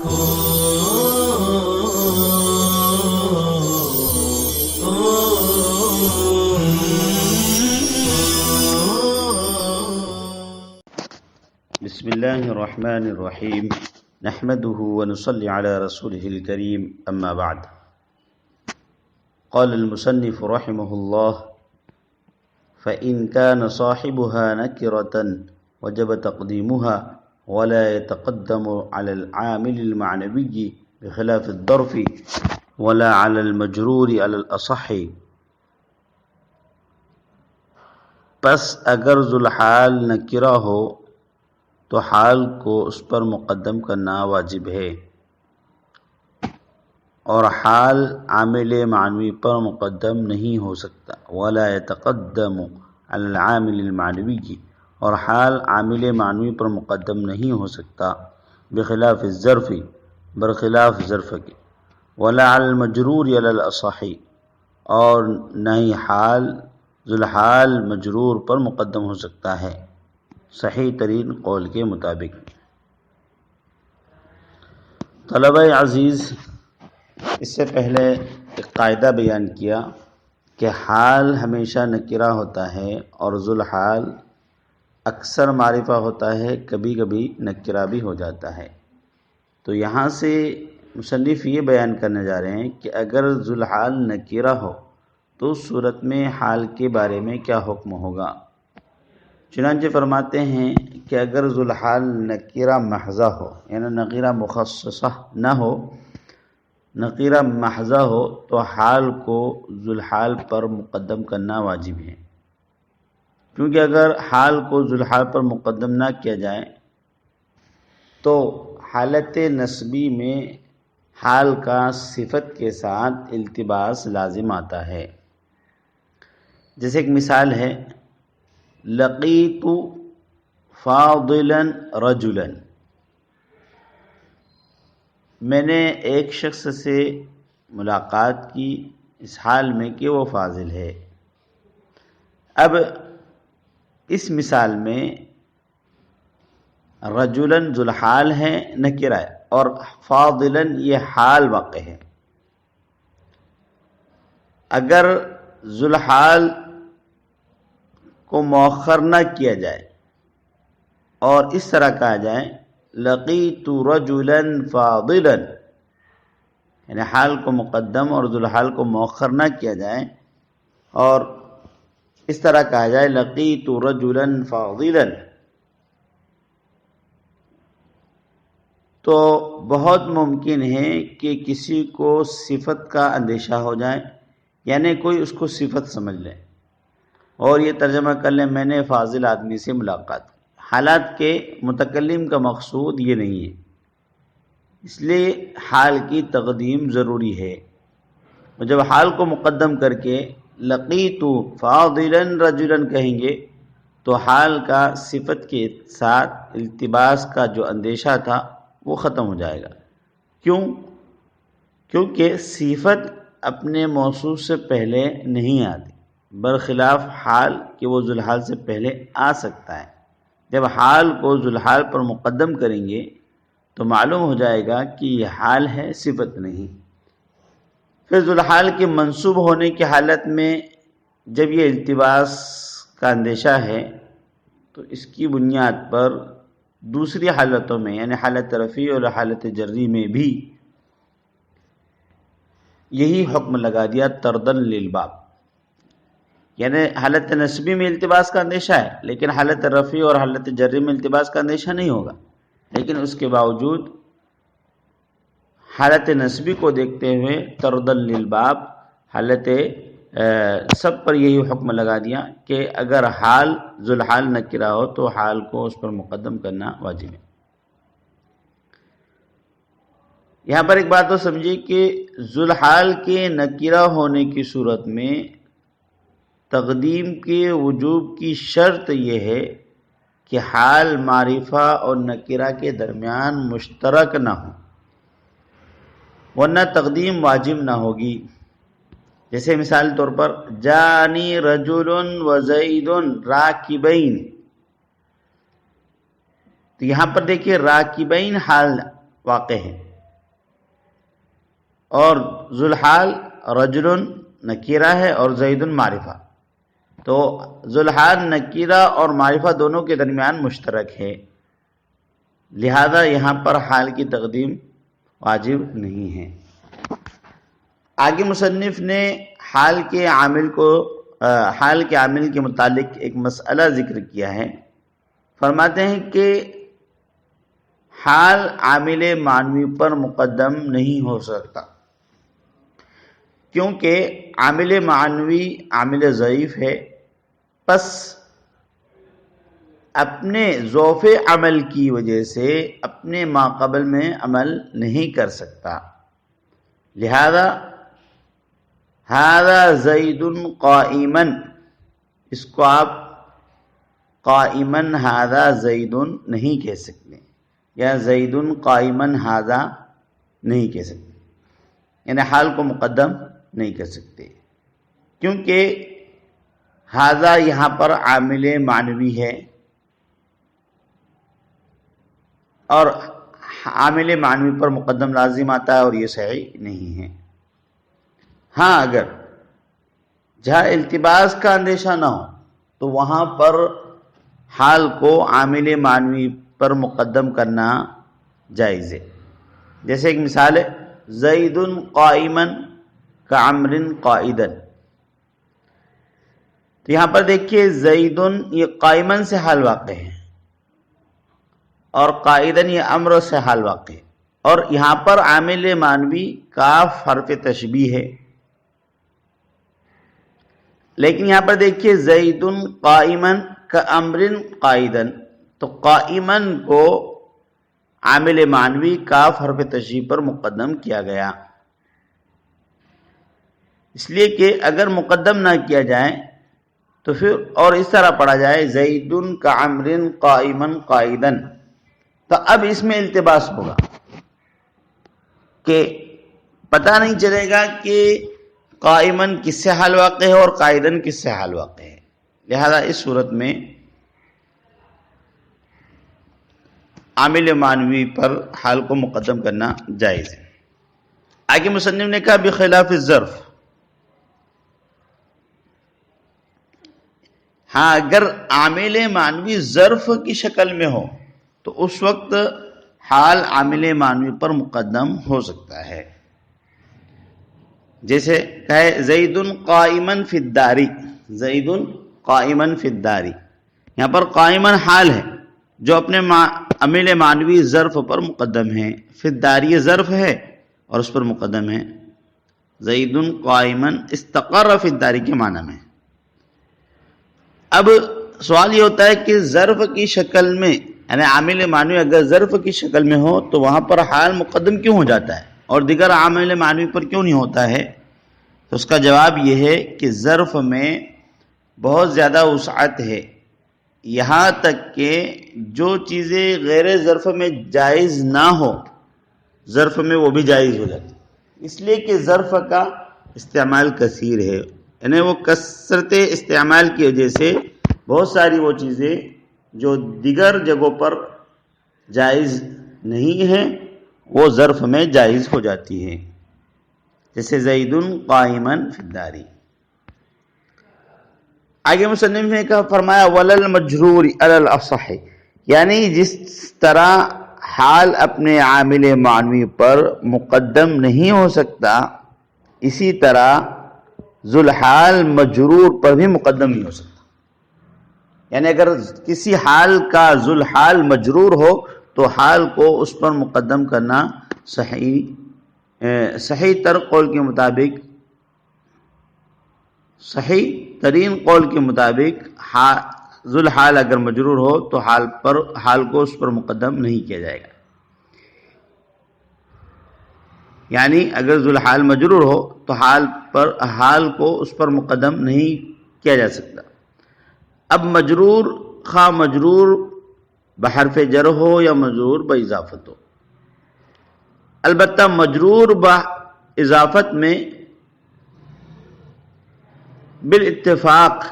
بسم الله الرحمن الرحيم نحمده ونصلي على رسوله الكريم أما بعد. قال المصنف رحمه الله: فإن كان صاحبها نكرة وجب تقديمها ولا يتقدم على العامل المعنوي بخلاف الظرف ولا على المجرور على الأصح. پس اگر ذوالحال نکرہ ہو تو حال کو اس پر مقدم کرنا واجب ہے، اور حال عامل معنوی پر مقدم نہیں ہو سکتا. ولا يتقدم على العامل المعنوی، اور حال عامل معنوی پر مقدم نہیں ہو سکتا، بخلاف الظرف، برخلاف ظرف کے. ولا على المجرور على الاصح، اور نہ ہی حال ذوالحال مجرور پر مقدم ہو سکتا ہے صحیح ترین قول کے مطابق. طلبہ عزیز، اس سے پہلے ایک قاعدہ بیان کیا کہ حال ہمیشہ نکرہ ہوتا ہے اور ذوالحال اکثر معرفہ ہوتا ہے، کبھی کبھی نکرہ بھی ہو جاتا ہے. تو یہاں سے مصنف یہ بیان کرنے جا رہے ہیں کہ اگر ذوالحال نکرہ ہو تو اس صورت میں حال کے بارے میں کیا حکم ہوگا. چنانچہ فرماتے ہیں کہ اگر ذوالحال نکرہ محضہ ہو، یعنی نکرہ مخصصہ نہ ہو، نکرہ محضہ ہو، تو حال کو ذوالحال پر مقدم کرنا واجب ہے. کیونکہ اگر حال کو ذوالحال پر مقدم نہ کیا جائے تو حالت نسبی میں حال کا صفت کے ساتھ التباس لازم آتا ہے. جیسے ایک مثال ہے: لقیت فاضلا رجلا، میں نے ایک شخص سے ملاقات کی اس حال میں کہ وہ فاضل ہے. اب اس مثال میں رجلا ذوالحال ہے، نکرہ ہے، اور فاضلا یہ حال واقع ہے. اگر ذوالحال کو مؤخر نہ کیا جائے اور اس طرح کہا جائے لقیت رجلا فاضلا، یعنی حال کو مقدم اور ذوالحال کو مؤخر نہ کیا جائے اور اس طرح کہا جائے لقیت رجلا فاضلا، تو بہت ممکن ہے کہ کسی کو صفت کا اندیشہ ہو جائے، یعنی کوئی اس کو صفت سمجھ لے اور یہ ترجمہ کر لیں میں نے فاضل آدمی سے ملاقات کی. حالات کے متکلم کا مقصود یہ نہیں ہے، اس لیے حال کی تقدیم ضروری ہے. اور جب حال کو مقدم کر کے لقیت فاضلا رجلا کہیں گے تو حال کا صفت کے ساتھ التباس کا جو اندیشہ تھا وہ ختم ہو جائے گا. کیوں؟ کیونکہ صفت اپنے موصوف سے پہلے نہیں آتی، برخلاف حال کہ وہ ذوالحال سے پہلے آ سکتا ہے. جب حال کو ذوالحال پر مقدم کریں گے تو معلوم ہو جائے گا کہ یہ حال ہے، صفت نہیں. پھر ذوالحال کے منصوب ہونے کی حالت میں جب یہ التباس کا اندیشہ ہے تو اس کی بنیاد پر دوسری حالتوں میں، یعنی حالت رفیع اور حالت جری میں بھی یہی حکم لگا دیا طردن للباب. یعنی حالت نسبی میں التباس کا اندیشہ ہے لیکن حالت رفیع اور حالت جری میں التباس کا اندیشہ نہیں ہوگا، لیکن اس کے باوجود حالت نسبی کو دیکھتے ہوئے طردن للباب حالت سب پر یہی حکم لگا دیا کہ اگر حال ذوالحال نکرہ ہو تو حال کو اس پر مقدم کرنا واجب ہے. یہاں پر ایک بات تو سمجھیے کہ ذوالحال کے نکرہ ہونے کی صورت میں تقدیم کے وجوب کی شرط یہ ہے کہ حال معرفہ اور نکرہ کے درمیان مشترک نہ ہو، ورنہ تقدیم واجب نہ ہوگی. جیسے مثال طور پر جانی رجل و زید راکبین، تو یہاں پر دیکھیے راکبین حال واقع ہے اور ذوالحال رجل نکیرہ ہے اور زید معرفہ، تو ذوالحال نکیرہ اور معرفہ دونوں کے درمیان مشترک ہے، لہذا یہاں پر حال کی تقدیم واجب نہیں ہے۔ آگے مصنف نے حال کے عامل کے متعلق ایک مسئلہ ذکر کیا ہے۔ فرماتے ہیں کہ حال عامل معنوی پر مقدم نہیں ہو سکتا، کیونکہ عامل معنوی عامل ضعیف ہے، پس اپنے ضعف عمل کی وجہ سے اپنے ماقبل میں عمل نہیں کر سکتا، لہذا ھذا زید قائما، اس کو آپ قائما ھذا زید نہیں کہہ سکتے، یا زید قائما ھذا نہیں کہہ سکتے، یعنی حال کو مقدم نہیں کر سکتے، کیونکہ ھذا یہاں پر عامل معنوی ہے اور عامل معنوی پر مقدم لازم آتا ہے، اور یہ صحیح نہیں ہے۔ ہاں اگر جہاں التباس کا اندیشہ نہ ہو تو وہاں پر حال کو عامل معنوی پر مقدم کرنا جائز ہے۔ جیسے ایک مثال ہے، زید قائما کعمر قائدا، تو یہاں پر دیکھیے زید یہ قائما سے حال واقع ہے اور قائدا یہ امر سے حال واقع ہے، اور یہاں پر عامل معنوی کاف حرف تشبیہ ہے، لیکن یہاں پر دیکھیے زید قائما کامر قائدا، تو قائما کو عامل معنوی کاف حرف تشبیہ پر مقدم کیا گیا، اس لیے کہ اگر مقدم نہ کیا جائے تو پھر اور اس طرح پڑھا جائے زید کعمر قائما قائدا، تو اب اس میں التباس ہوگا کہ پتہ نہیں چلے گا کہ قائمن کس سے حال واقع ہے اور قائدن کس سے حال واقع ہے، لہذا اس صورت میں عامل معنوی پر حال کو مقدم کرنا جائز ہے۔ آگے مصنف نے کہا بخلاف الظرف، ہاں اگر عامل معنوی ظرف کی شکل میں ہو تو اس وقت حال عامل معنوی پر مقدم ہو سکتا ہے، جیسے کہے زید قائما فی الدار، زید قائما فی الدار، یہاں پر قائما حال ہے جو اپنے عامل معنوی ظرف پر مقدم ہے، فی الدار یہ ظرف ہے اور اس پر مقدم ہے، زید قائما استقر فی الدار کے معنی میں۔ اب سوال یہ ہوتا ہے کہ ظرف کی شکل میں، یعنی عامل معنوی اگر ظرف کی شکل میں ہو تو وہاں پر حال مقدم کیوں ہو جاتا ہے اور دیگر عامل معنوی پر کیوں نہیں ہوتا ہے؟ تو اس کا جواب یہ ہے کہ ظرف میں بہت زیادہ وسعت ہے، یہاں تک کہ جو چیزیں غیر ظرف میں جائز نہ ہو ظرف میں وہ بھی جائز ہو جاتی، اس لیے کہ ظرف کا استعمال کثیر ہے، یعنی وہ کثرت استعمال کی وجہ سے بہت ساری وہ چیزیں جو دیگر جگہوں پر جائز نہیں ہیں وہ ظرف میں جائز ہو جاتی ہے، جیسے زید قائما فی الدار۔ آگے مصنف نے کہا فرمایا ولل مجرور علی الاصح، یعنی جس طرح حال اپنے عامل معنوی پر مقدم نہیں ہو سکتا اسی طرح ذوالحال مجرور پر بھی مقدم نہیں ہو سکتا، یعنی اگر کسی حال کا ذوالحال مجرور ہو تو حال کو اس پر مقدم کرنا صحیح ترین قول کے مطابق ذوالحال اگر مجرور ہو تو حال کو اس پر مقدم نہیں کیا جائے گا، یعنی اگر ذوالحال مجرور ہو تو حال کو اس پر مقدم نہیں کیا جا سکتا۔ اب مجرور خواہ مجرور بحرف جر ہو یا مجرور باضافت ہو، البتہ مجرور باضافت میں بالاتفاق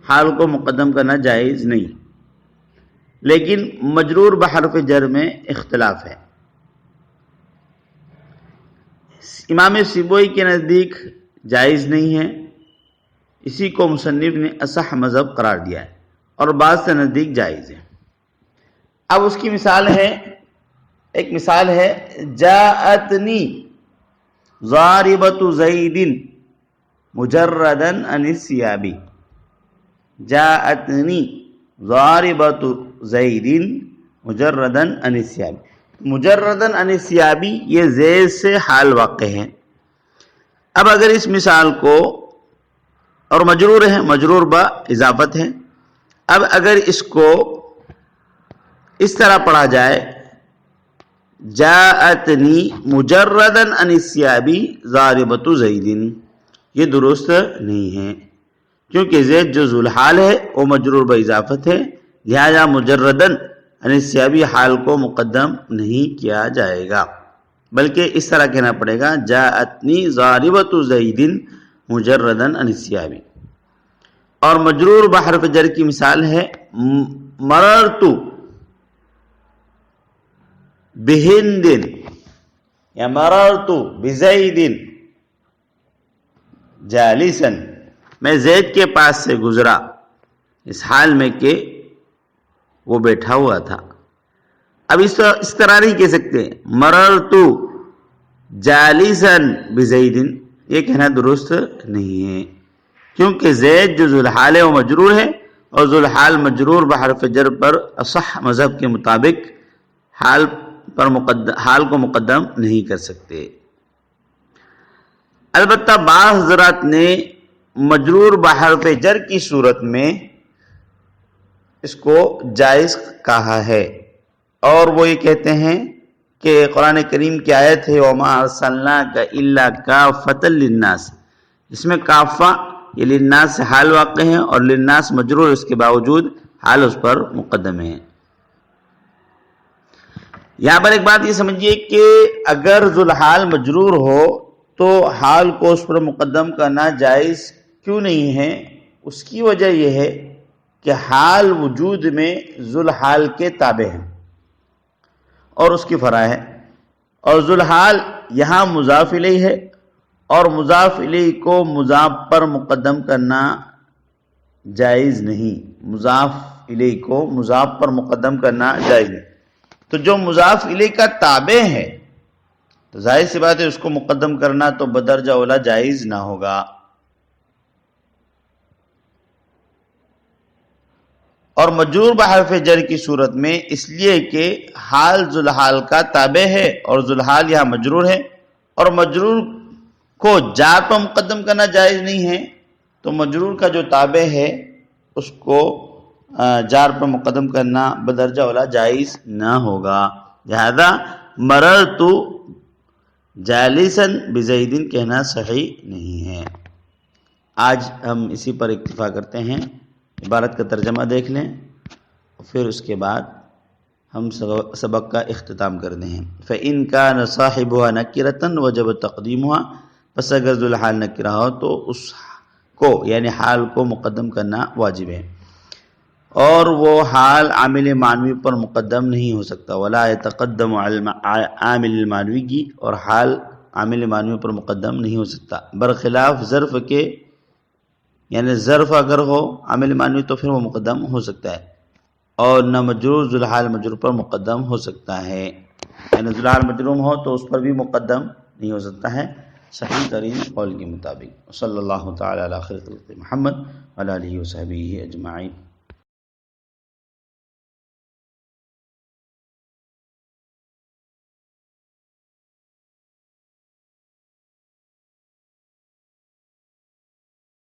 حال کو مقدم کرنا جائز نہیں، لیکن مجرور بحرف جر میں اختلاف ہے، امام سیبوئی کے نزدیک جائز نہیں ہے، اسی کو مصنف نے اصح مذہب قرار دیا ہے، اور بعض سے نزدیک جائز ہے۔ اب اس کی مثال ہے، ایک مثال ہے جاءتنی ضاربۃ زید مجردا عن الثياب، جاءتنی ضاربۃ زید مجردا عن الثياب، مجردا عن الثياب یہ زید سے حال واقع ہے۔ اب اگر اس مثال کو، اور مجرور ہے، مجرور با اضافت ہے، اب اگر اس کو اس طرح پڑھا جائے جاءتنی مجردا عن الثياب ضاربۃ زید، یہ درست نہیں ہے، کیونکہ زید جو ذوالحال ہے وہ مجرور با اضافت ہے، لہذا مجردا عن الثياب حال کو مقدم نہیں کیا جائے گا، بلکہ اس طرح کہنا پڑے گا جاءتنی ضاربۃ زید مجردا عن الثياب۔ اور مجرور بحرف جر کی مثال ہے مررت بہند یا مررت بزید جالسا، میں زید کے پاس سے گزرا اس حال میں کہ وہ بیٹھا ہوا تھا۔ اب اس طرح نہیں کہہ سکتے مررت جالسا بزید، یہ کہنا درست نہیں ہے، کیونکہ زید جو ذوالحال ہے وہ مجرور ہے، اور ذوالحال مجرور بحرف جر پر اصح مذہب کے مطابق حال کو مقدم نہیں کر سکتے۔ البتہ بعض حضرات نے مجرور بحرف جر کی صورت میں اس کو جائز کہا ہے، اور وہ یہ کہتے ہیں کہ قرآن کریم کی آیت ہے وَمَا أَرْسَلْنَاكَ إِلَّا كَافَّةً لِلنَّاسِ، اس میں کافہ یہ للناس سے حال واقع ہے، اور للناس مجرور، اس کے باوجود حال اس پر مقدم ہے۔ یہاں پر ایک بات یہ سمجھیے کہ اگر ذوالحال مجرور ہو تو حال کو اس پر مقدم کرنا جائز کیوں نہیں ہے؟ اس کی وجہ یہ ہے کہ حال وجود میں ذوالحال کے تابع ہے اور اس کی فرع ہے، اور ذوالحال یہاں مضاف الیہ ہے، اور مضاف الیہ کو مضاف پر مقدم کرنا جائز نہیں، مضاف الیہ کو مضاف پر مقدم کرنا جائز نہیں، تو جو مضاف الیہ کا تابع ہے تو ظاہر سی بات ہے اس کو مقدم کرنا تو بدرجہ اولا جائز نہ ہوگا۔ اور مجرور بحرف جر کی صورت میں اس لیے کہ حال ذوالحال کا تابع ہے، اور ذوالحال یہاں مجرور ہے، اور مجرور کو جار پر مقدم کرنا جائز نہیں ہے، تو مجرور کا جو تابع ہے اس کو جار پر مقدم کرنا بدرجہ اولا جائز نہ ہوگا، لہذا مررت جالسا بزید کہنا صحیح نہیں ہے۔ آج ہم اسی پر اکتفا کرتے ہیں، عبارت کا ترجمہ دیکھ لیں، پھر اس کے بعد ہم سبق کا اختتام کرتے ہیں۔ فَإِن كَانَ صَاحِبُهَا نَكِرَةً وَجَبَ تَقْدِيمُهَا، پس اگر ذوالحال نکرہ ہو تو اس کو یعنی حال کو مقدم کرنا واجب ہے، اور وہ حال عامل معنوی پر مقدم نہیں ہو سکتا، ولا يتقدم عامل المعنوی کی، اور حال عامل معنوی پر مقدم نہیں ہو سکتا، برخلاف ظرف کے، یعنی ظرف اگر ہو عامل معنوی تو پھر وہ مقدم ہو سکتا ہے، اور نہ مجرور ذوالحال مجرور پر مقدم ہو سکتا ہے، یعنی ذوالحال مجرور ہو تو اس پر بھی مقدم نہیں ہو سکتا ہے صحیح ترین قول کے مطابق۔ صلی اللہ تعالی علی خیر خلق محمد وعلی آلہ وصحبہ اجمعین۔